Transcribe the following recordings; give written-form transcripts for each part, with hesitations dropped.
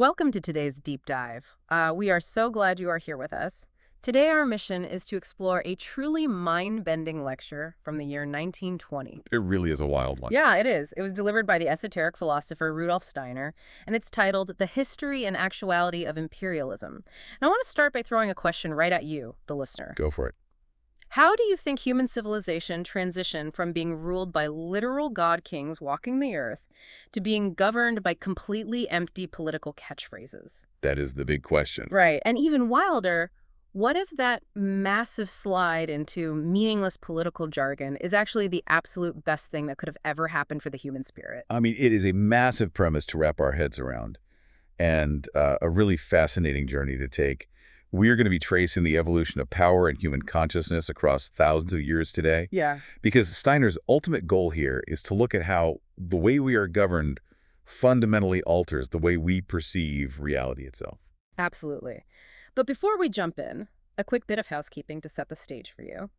Welcome to today's deep dive. We are so glad you are here with us. Today, our mission is to explore a truly mind-bending lecture from the year 1920. It really is a wild one. Yeah, it is. It was delivered by the esoteric philosopher Rudolf Steiner, and it's titled The History and Actuality of Imperialism. And I want to start by throwing a question right at you, the listener. Go for it. How do you think human civilization transitioned from being ruled by literal god kings walking the earth to being governed by completely empty political catchphrases? That is the big question. Right. And even wilder, what if that massive slide into meaningless political jargon is actually the absolute best thing that could have ever happened for the human spirit? I mean, it is a massive premise to wrap our heads around and a really fascinating journey to take. We're going to be tracing the evolution of power and human consciousness across thousands of years today. Yeah. Because Steiner's ultimate goal here is to look at how the way we are governed fundamentally alters the way we perceive reality itself. Absolutely. But before we jump in, a quick bit of housekeeping to set the stage for you.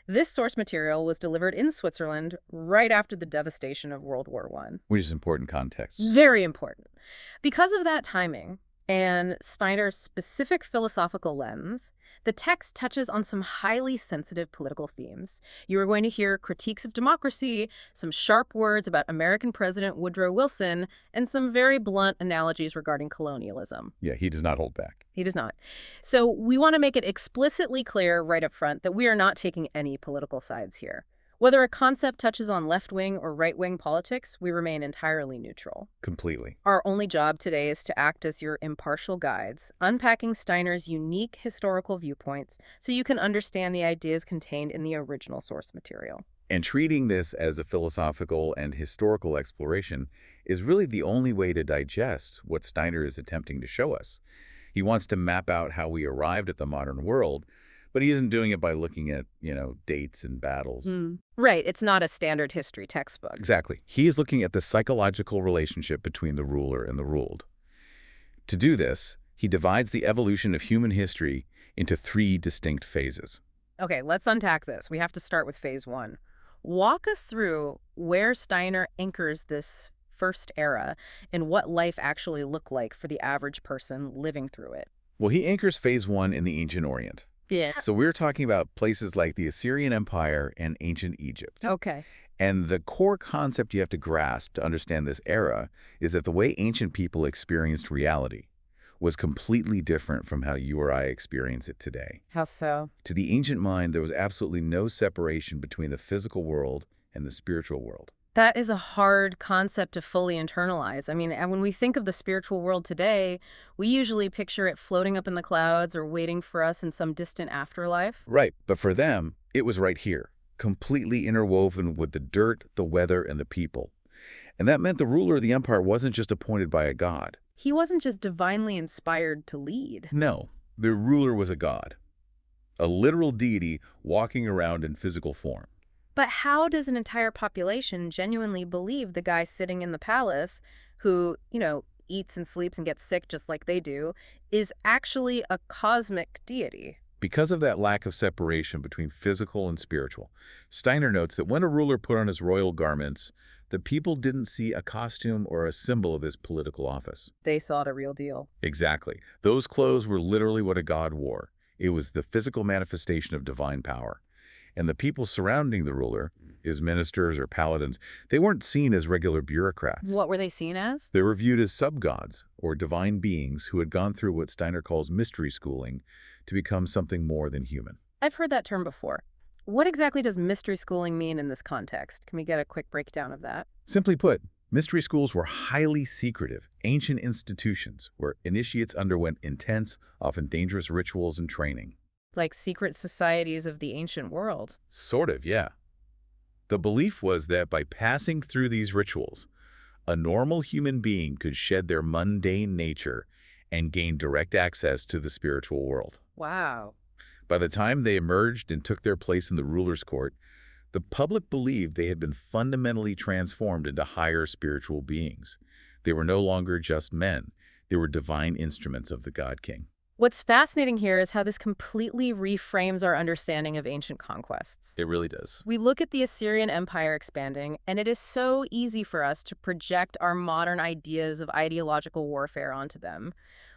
This source material was delivered in Switzerland right after the devastation of World War I. Which is important context. Very important. Because of that timing and Steiner's specific philosophical lens, the text touches on some highly sensitive political themes. You are going to hear critiques of democracy, some sharp words about American President Woodrow Wilson, and some very blunt analogies regarding colonialism. Yeah, he does not hold back. He does not. So we want to make it explicitly clear right up front that we are not taking any political sides here. Whether a concept touches on left-wing or right-wing politics, we remain entirely neutral. Completely. Our only job today is to act as your impartial guides, unpacking Steiner's unique historical viewpoints so you can understand the ideas contained in the original source material. And treating this as a philosophical and historical exploration is really the only way to digest what Steiner is attempting to show us. He wants to map out how we arrived at the modern world, but he isn't doing it by looking at, dates and battles. Right. It's not a standard history textbook. Exactly. He is looking at the psychological relationship between the ruler and the ruled. To do this, he divides the evolution of human history into three distinct phases. Okay, let's unpack this. We have to start with phase one. Walk us through where Steiner anchors this first era and what life actually looked like for the average person living through it. Well, he anchors phase one in the ancient Orient. Yeah. So we're talking about places like the Assyrian Empire and ancient Egypt. Okay. And the core concept you have to grasp to understand this era is that the way ancient people experienced reality was completely different from how you or I experience it today. How so? To the ancient mind, there was absolutely no separation between the physical world and the spiritual world. That is a hard concept to fully internalize. I mean, and when we think of the spiritual world today, we usually picture it floating up in the clouds or waiting for us in some distant afterlife. Right, but for them, it was right here, completely interwoven with the dirt, the weather, and the people. And that meant the ruler of the empire wasn't just appointed by a god. He wasn't just divinely inspired to lead. No, the ruler was a god, a literal deity walking around in physical form. But how does an entire population genuinely believe the guy sitting in the palace who, eats and sleeps and gets sick just like they do, is actually a cosmic deity? Because of that lack of separation between physical and spiritual, Steiner notes that when a ruler put on his royal garments, the people didn't see a costume or a symbol of his political office. They saw it a real deal. Exactly. Those clothes were literally what a god wore. It was the physical manifestation of divine power. And the people surrounding the ruler, his ministers or paladins, they weren't seen as regular bureaucrats. What were they seen as? They were viewed as sub-gods or divine beings who had gone through what Steiner calls mystery schooling to become something more than human. I've heard that term before. What exactly does mystery schooling mean in this context? Can we get a quick breakdown of that? Simply put, mystery schools were highly secretive, ancient institutions where initiates underwent intense, often dangerous rituals and training. Like secret societies of the ancient world. Sort of, yeah. The belief was that by passing through these rituals, a normal human being could shed their mundane nature and gain direct access to the spiritual world. Wow. By the time they emerged and took their place in the ruler's court, the public believed they had been fundamentally transformed into higher spiritual beings. They were no longer just men. They were divine instruments of the God King. What's fascinating here is how this completely reframes our understanding of ancient conquests. It really does. We look at the Assyrian Empire expanding, and it is so easy for us to project our modern ideas of ideological warfare onto them.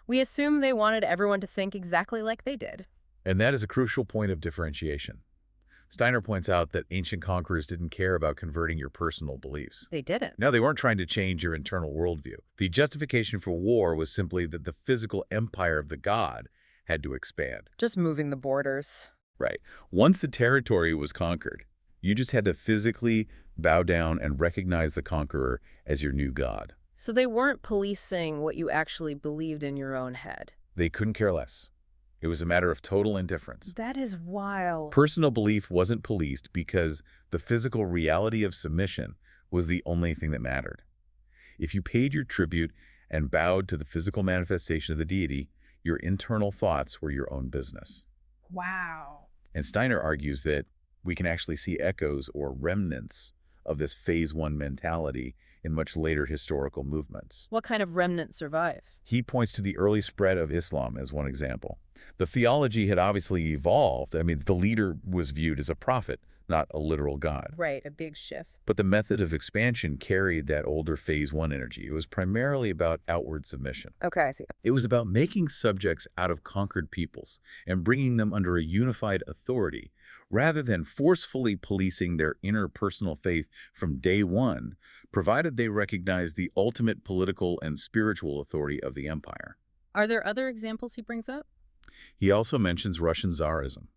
We assume they wanted everyone to think exactly like they did. And that is a crucial point of differentiation. Steiner points out that ancient conquerors didn't care about converting your personal beliefs. They didn't. No, they weren't trying to change your internal worldview. The justification for war was simply that the physical empire of the god had to expand. Just moving the borders. Right. Once the territory was conquered, you just had to physically bow down and recognize the conqueror as your new god. So they weren't policing what you actually believed in your own head. They couldn't care less. It was a matter of total indifference. That is wild. Personal belief wasn't policed because the physical reality of submission was the only thing that mattered. If you paid your tribute and bowed to the physical manifestation of the deity, your internal thoughts were your own business. Wow. And Steiner argues that we can actually see echoes or remnants of this phase one mentality in much later historical movements. What kind of remnants survive? He points to the early spread of Islam as one example. The theology had obviously evolved. I mean, the leader was viewed as a prophet, not a literal god. Right, a big shift. But the method of expansion carried that older phase one energy. It was primarily about outward submission. Okay, I see. It was about making subjects out of conquered peoples and bringing them under a unified authority, rather than forcefully policing their inner personal faith from day one, provided they recognized the ultimate political and spiritual authority of the empire. Are there other examples he brings up? He also mentions Russian Tsarism.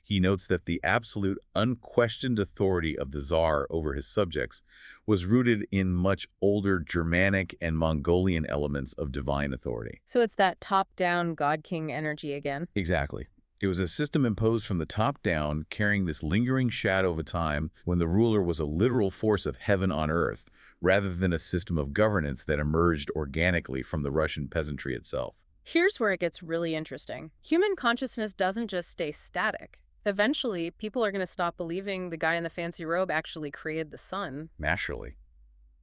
He notes that the absolute, unquestioned authority of the Tsar over his subjects was rooted in much older Germanic and Mongolian elements of divine authority. So it's that top-down God-king energy again? Exactly. It was a system imposed from the top down, carrying this lingering shadow of a time when the ruler was a literal force of heaven on earth, rather than a system of governance that emerged organically from the Russian peasantry itself. Here's where it gets really interesting. Human consciousness doesn't just stay static. Eventually, people are going to stop believing the guy in the fancy robe actually created the sun. Naturally.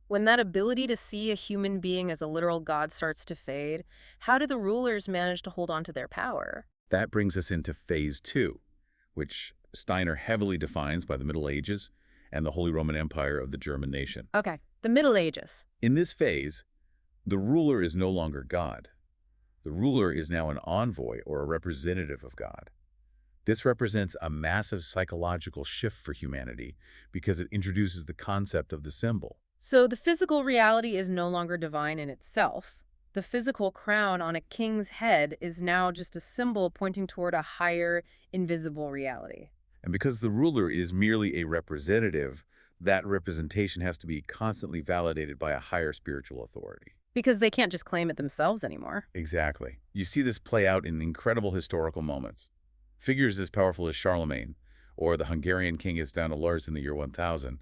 When that ability to see a human being as a literal god starts to fade, how do the rulers manage to hold on to their power? That brings us into phase two, which Steiner heavily defines by the Middle Ages and the Holy Roman Empire of the German nation. Okay, the Middle Ages. In this phase, the ruler is no longer God. The ruler is now an envoy or a representative of God. This represents a massive psychological shift for humanity because it introduces the concept of the symbol. So the physical reality is no longer divine in itself. The physical crown on a king's head is now just a symbol pointing toward a higher, invisible reality. And because the ruler is merely a representative, that representation has to be constantly validated by a higher spiritual authority. Because they can't just claim it themselves anymore. Exactly. You see this play out in incredible historical moments. Figures as powerful as Charlemagne, or the Hungarian king Stanislaus in the year 1000,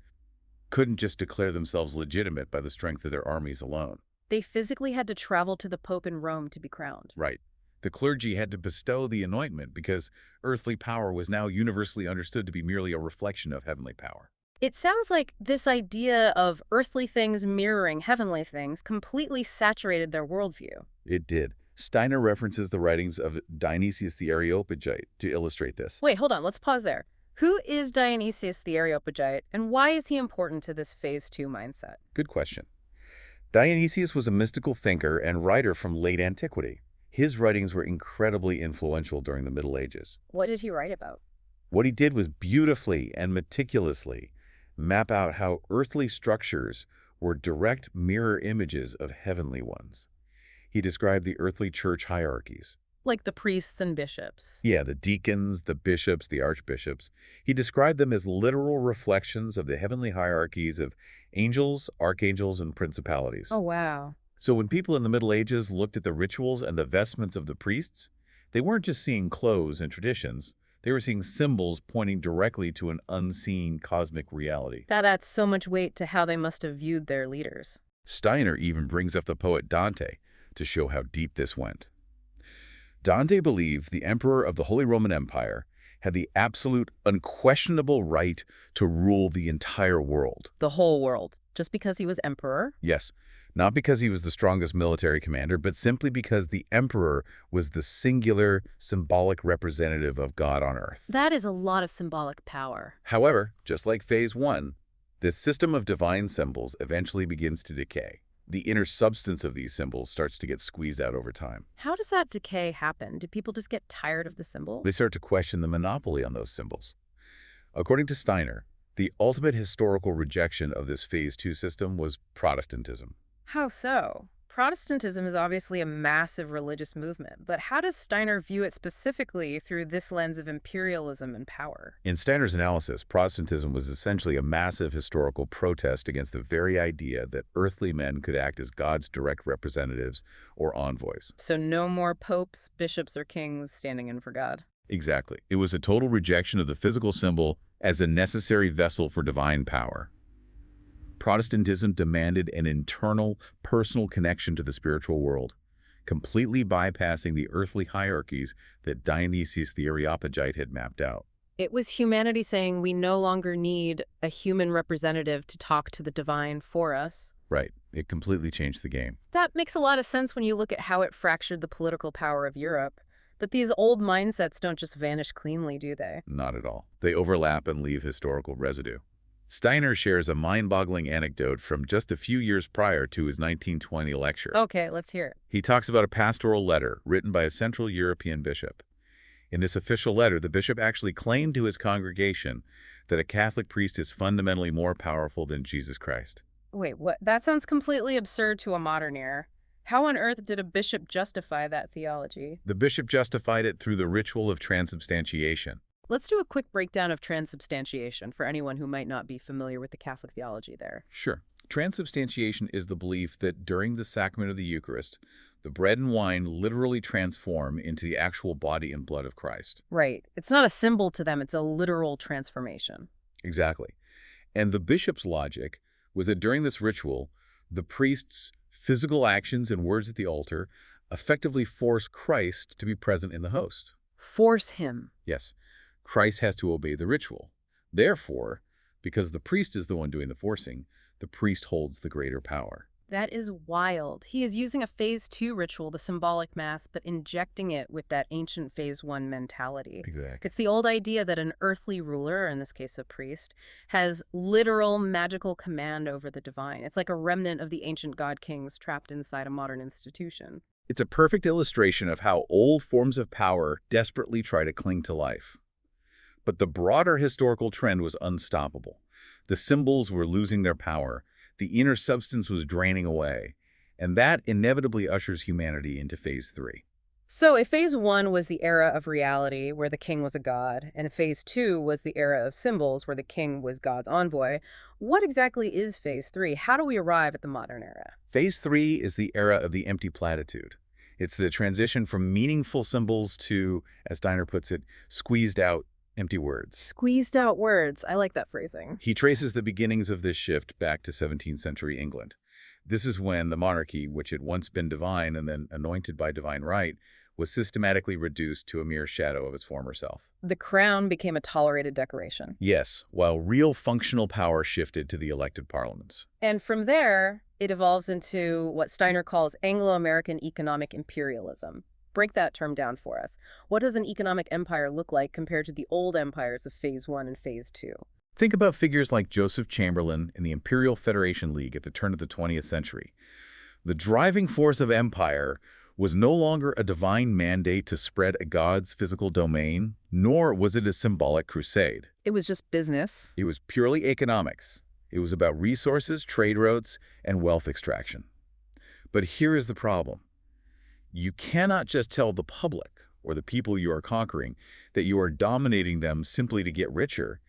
couldn't just declare themselves legitimate by the strength of their armies alone. They physically had to travel to the Pope in Rome to be crowned. Right. The clergy had to bestow the anointment because earthly power was now universally understood to be merely a reflection of heavenly power. It sounds like this idea of earthly things mirroring heavenly things completely saturated their worldview. It did. Steiner references the writings of Dionysius the Areopagite to illustrate this. Wait, hold on, let's pause there. Who is Dionysius the Areopagite, and why is he important to this phase 2 mindset? Good question. Dionysius was a mystical thinker and writer from late antiquity. His writings were incredibly influential during the Middle Ages. What did he write about? What he did was beautifully and meticulously map out how earthly structures were direct mirror images of heavenly ones. He described the earthly church hierarchies. Like the priests and bishops. Yeah, the deacons, the bishops, the archbishops. He described them as literal reflections of the heavenly hierarchies of angels, archangels, and principalities. Oh, wow. So when people in the Middle Ages looked at the rituals and the vestments of the priests, they weren't just seeing clothes and traditions. They were seeing symbols pointing directly to an unseen cosmic reality. That adds so much weight to how they must have viewed their leaders. Steiner even brings up the poet Dante to show how deep this went. Dante believed the emperor of the Holy Roman Empire had the absolute, unquestionable right to rule the entire world. The whole world. Just because he was emperor? Yes, Not because he was the strongest military commander, but simply because the emperor was the singular, symbolic representative of God on earth. That is a lot of symbolic power. However, just like phase one, this system of divine symbols eventually begins to decay. The inner substance of these symbols starts to get squeezed out over time. How does that decay happen? Do people just get tired of the symbol? They start to question the monopoly on those symbols. According to Steiner, the ultimate historical rejection of this phase two system was Protestantism. How so? Protestantism is obviously a massive religious movement, but how does Steiner view it specifically through this lens of imperialism and power? In Steiner's analysis, Protestantism was essentially a massive historical protest against the very idea that earthly men could act as God's direct representatives or envoys. So no more popes, bishops, or kings standing in for God. Exactly. It was a total rejection of the physical symbol as a necessary vessel for divine power. Protestantism demanded an internal, personal connection to the spiritual world, completely bypassing the earthly hierarchies that Dionysius the Areopagite had mapped out. It was humanity saying we no longer need a human representative to talk to the divine for us. Right. It completely changed the game. That makes a lot of sense when you look at how it fractured the political power of Europe. But these old mindsets don't just vanish cleanly, do they? Not at all. They overlap and leave historical residue. Steiner shares a mind-boggling anecdote from just a few years prior to his 1920 lecture. Okay, let's hear it. He talks about a pastoral letter written by a Central European bishop. In this official letter, the bishop actually claimed to his congregation that a Catholic priest is fundamentally more powerful than Jesus Christ. Wait, what? That sounds completely absurd to a modern ear. How on earth did a bishop justify that theology? The bishop justified it through the ritual of transubstantiation. Let's do a quick breakdown of transubstantiation for anyone who might not be familiar with the Catholic theology there. Sure. Transubstantiation is the belief that during the sacrament of the Eucharist, the bread and wine literally transform into the actual body and blood of Christ. Right. It's not a symbol to them, it's a literal transformation. Exactly. And the bishop's logic was that during this ritual, the priest's physical actions and words at the altar effectively force Christ to be present in the host. Force him. Yes. Christ has to obey the ritual. Therefore, because the priest is the one doing the forcing, the priest holds the greater power. That is wild. He is using a phase 2 ritual, the symbolic mass, but injecting it with that ancient phase 1 mentality. Exactly. It's the old idea that an earthly ruler, in this case a priest, has literal magical command over the divine. It's like a remnant of the ancient god kings trapped inside a modern institution. It's a perfect illustration of how old forms of power desperately try to cling to life. But the broader historical trend was unstoppable. The symbols were losing their power. The inner substance was draining away. And that inevitably ushers humanity into phase 3. So if phase 1 was the era of reality, where the king was a god, and phase 2 was the era of symbols, where the king was God's envoy, what exactly is phase 3? How do we arrive at the modern era? Phase 3 is the era of the empty platitude. It's the transition from meaningful symbols to, as Steiner puts it, squeezed out empty words. Squeezed out words. I like that phrasing. He traces the beginnings of this shift back to 17th century England. This is when the monarchy, which had once been divine and then anointed by divine right, was systematically reduced to a mere shadow of its former self. The crown became a tolerated decoration. Yes, while real functional power shifted to the elected parliaments. And from there, it evolves into what Steiner calls Anglo-American economic imperialism. Break that term down for us. What does an economic empire look like compared to the old empires of phase 1 and phase 2? Think about figures like Joseph Chamberlain in the Imperial Federation League at the turn of the 20th century. The driving force of empire was no longer a divine mandate to spread a god's physical domain, nor was it a symbolic crusade. It was just business. It was purely economics. It was about resources, trade routes, and wealth extraction. But here is the problem. You cannot just tell the public, or the people you are conquering, that you are dominating them simply to get richer.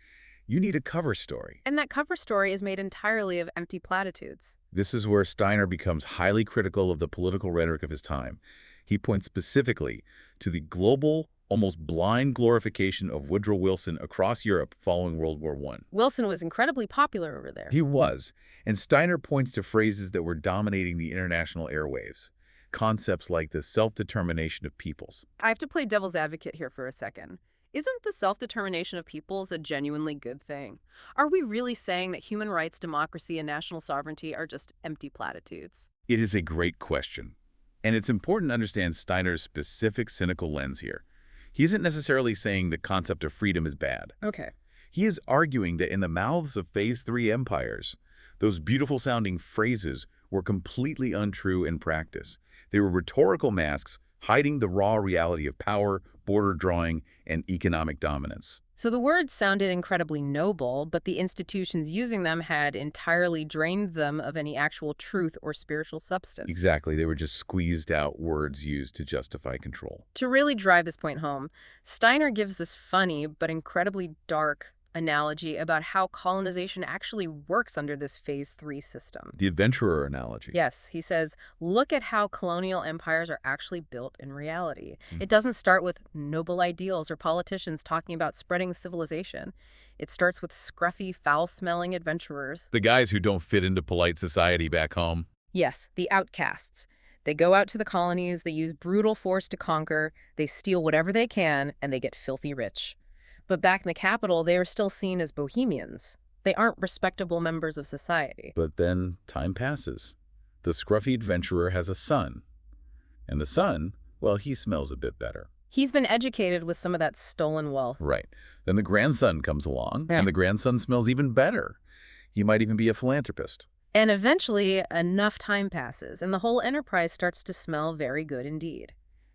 You need a cover story. And that cover story is made entirely of empty platitudes. This is where Steiner becomes highly critical of the political rhetoric of his time. He points specifically to the global, almost blind glorification of Woodrow Wilson across Europe following World War I. Wilson was incredibly popular over there. He was, and Steiner points to phrases that were dominating the international airwaves. Concepts like the self-determination of peoples. I have to play devil's advocate here for a second. Isn't the self-determination of peoples a genuinely good thing? Are we really saying that human rights, democracy, and national sovereignty are just empty platitudes? It is a great question. And it's important to understand Steiner's specific cynical lens here. He isn't necessarily saying the concept of freedom is bad. Okay. He is arguing that in the mouths of Phase 3 empires, those beautiful-sounding phrases were completely untrue in practice. They were rhetorical masks hiding the raw reality of power, border drawing, and economic dominance. So the words sounded incredibly noble, but the institutions using them had entirely drained them of any actual truth or spiritual substance. Exactly, they were just squeezed out words used to justify control. To really drive this point home, Steiner gives this funny but incredibly dark analogy about how colonization actually works under this Phase 3 system. The adventurer analogy. Yes, he says, look at how colonial empires are actually built in reality. It doesn't start with noble ideals or politicians talking about spreading civilization. It starts with scruffy, foul-smelling adventurers. The guys who don't fit into polite society back home. Yes, the outcasts. They go out to the colonies, they use brutal force to conquer, they steal whatever they can, and they get filthy rich. But back in the capital, they are still seen as bohemians. They aren't respectable members of society. But then time passes. The scruffy adventurer has a son. And the son, well, he smells a bit better. He's been educated with some of that stolen wealth. Right. Then the grandson comes along, and the grandson smells even better. He might even be a philanthropist. And eventually, enough time passes, and the whole enterprise starts to smell very good indeed.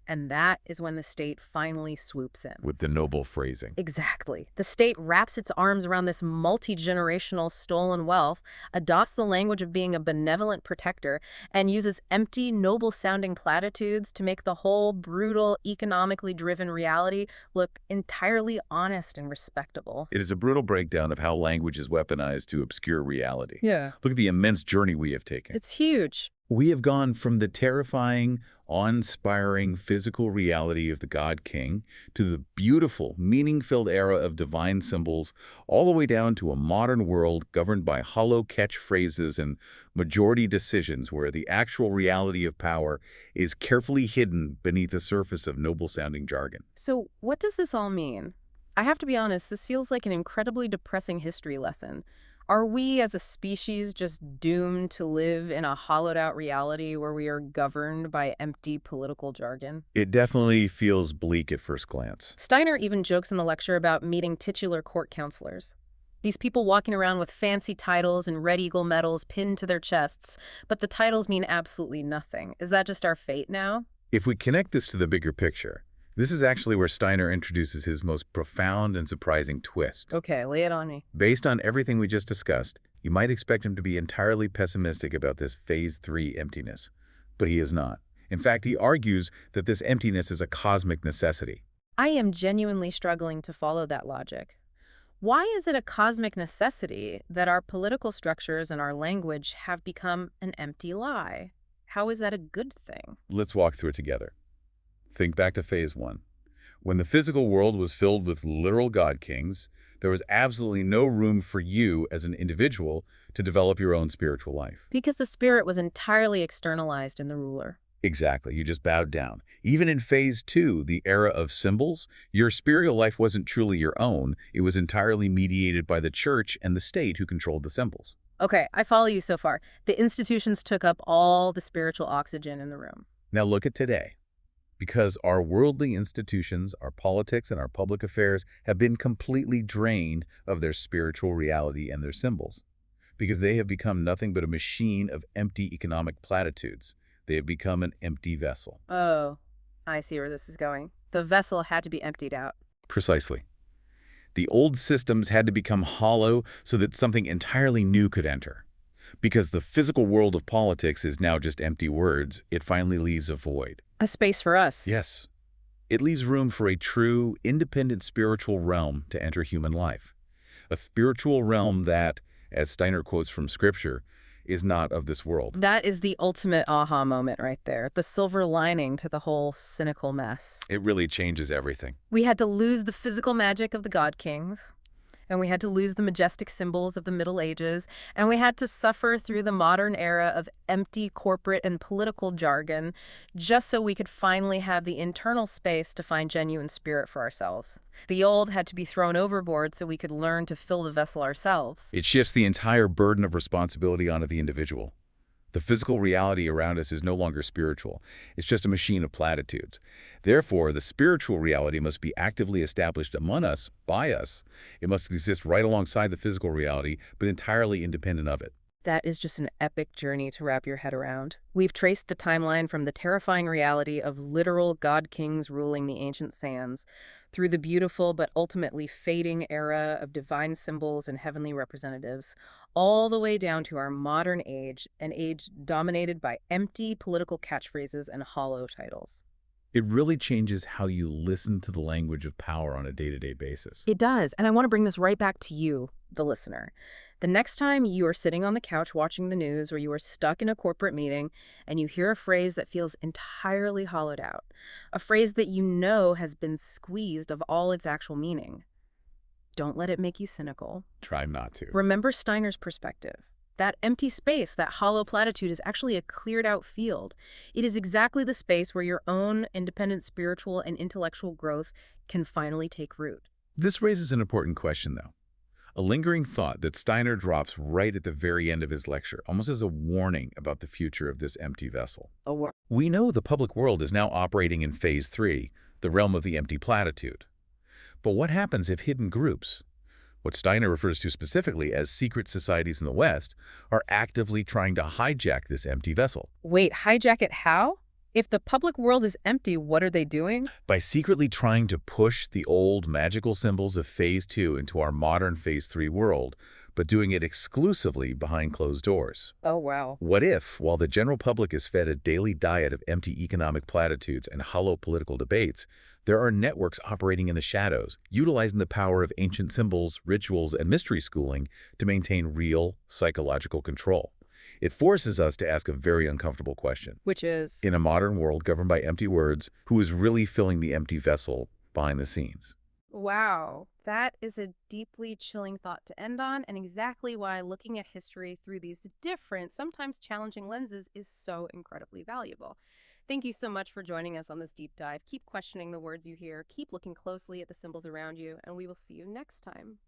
And that is when the state finally swoops in. With the noble phrasing. Exactly. The state wraps its arms around this multi-generational stolen wealth, adopts the language of being a benevolent protector, and uses empty, noble-sounding platitudes to make the whole brutal, economically driven reality look entirely honest and respectable. It is a brutal breakdown of how language is weaponized to obscure reality. Yeah. Look at the immense journey we have taken. It's huge. We have gone from the terrifying, awe-inspiring physical reality of the God King to the beautiful, meaning-filled era of divine symbols, all the way down to a modern world governed by hollow catchphrases and majority decisions where the actual reality of power is carefully hidden beneath the surface of noble-sounding jargon. So what does this all mean? I have to be honest, this feels like an incredibly depressing history lesson. Are we as a species just doomed to live in a hollowed-out reality where we are governed by empty political jargon? It definitely feels bleak at first glance. Steiner even jokes in the lecture about meeting titular court counselors. These people walking around with fancy titles and Red Eagle medals pinned to their chests, but the titles mean absolutely nothing. Is that just our fate now? If we connect this to the bigger picture, this is actually where Steiner introduces his most profound and surprising twist. Okay, lay it on me. Based on everything we just discussed, you might expect him to be entirely pessimistic about this Phase 3 emptiness. But he is not. In fact, he argues that this emptiness is a cosmic necessity. I am genuinely struggling to follow that logic. Why is it a cosmic necessity that our political structures and our language have become an empty lie? How is that a good thing? Let's walk through it together. Think back to Phase 1. When the physical world was filled with literal God Kings, there was absolutely no room for you as an individual to develop your own spiritual life. Because the spirit was entirely externalized in the ruler. Exactly, you just bowed down. Even in Phase 2, the era of symbols, your spiritual life wasn't truly your own. It was entirely mediated by the church and the state who controlled the symbols. Okay, I follow you so far. The institutions took up all the spiritual oxygen in the room. Now look at today. Because our worldly institutions, our politics, and our public affairs have been completely drained of their spiritual reality and their symbols. Because they have become nothing but a machine of empty economic platitudes. They have become an empty vessel. Oh, I see where this is going. The vessel had to be emptied out. Precisely. The old systems had to become hollow so that something entirely new could enter. Because the physical world of politics is now just empty words, it finally leaves a void. A space for us. Yes. It leaves room for a true, independent spiritual realm to enter human life. A spiritual realm that, as Steiner quotes from Scripture, is not of this world. That is the ultimate aha moment right there. The silver lining to the whole cynical mess. It really changes everything. We had to lose the physical magic of the God Kings. And we had to lose the majestic symbols of the Middle Ages, and we had to suffer through the modern era of empty corporate and political jargon just so we could finally have the internal space to find genuine spirit for ourselves. The old had to be thrown overboard so we could learn to fill the vessel ourselves. It shifts the entire burden of responsibility onto the individual. The physical reality around us is no longer spiritual. It's just a machine of platitudes. Therefore, the spiritual reality must be actively established among us, by us. It must exist right alongside the physical reality, but entirely independent of it. That is just an epic journey to wrap your head around. We've traced the timeline from the terrifying reality of literal god-kings ruling the ancient sands through the beautiful but ultimately fading era of divine symbols and heavenly representatives, all the way down to our modern age, an age dominated by empty political catchphrases and hollow titles. It really changes how you listen to the language of power on a day-to-day basis. It does, and I want to bring this right back to you, the listener. The next time you are sitting on the couch watching the news or you are stuck in a corporate meeting and you hear a phrase that feels entirely hollowed out, a phrase that you know has been squeezed of all its actual meaning, don't let it make you cynical. Try not to. Remember Steiner's perspective. That empty space, that hollow platitude, is actually a cleared out field. It is exactly the space where your own independent spiritual and intellectual growth can finally take root. This raises an important question, though. A lingering thought that Steiner drops right at the very end of his lecture, almost as a warning about the future of this empty vessel. We know the public world is now operating in Phase 3, the realm of the empty platitude. But what happens if hidden groups, what Steiner refers to specifically as secret societies in the West, are actively trying to hijack this empty vessel? Wait, hijack it how? If the public world is empty, what are they doing? By secretly trying to push the old magical symbols of Phase 2 into our modern Phase 3 world, but doing it exclusively behind closed doors. Oh, wow. What if, while the general public is fed a daily diet of empty economic platitudes and hollow political debates, there are networks operating in the shadows, utilizing the power of ancient symbols, rituals, and mystery schooling to maintain real psychological control? It forces us to ask a very uncomfortable question. Which is? In a modern world governed by empty words, who is really filling the empty vessel behind the scenes? Wow, that is a deeply chilling thought to end on, and exactly why looking at history through these different, sometimes challenging lenses is so incredibly valuable. Thank you so much for joining us on this deep dive. Keep questioning the words you hear, keep looking closely at the symbols around you, and we will see you next time.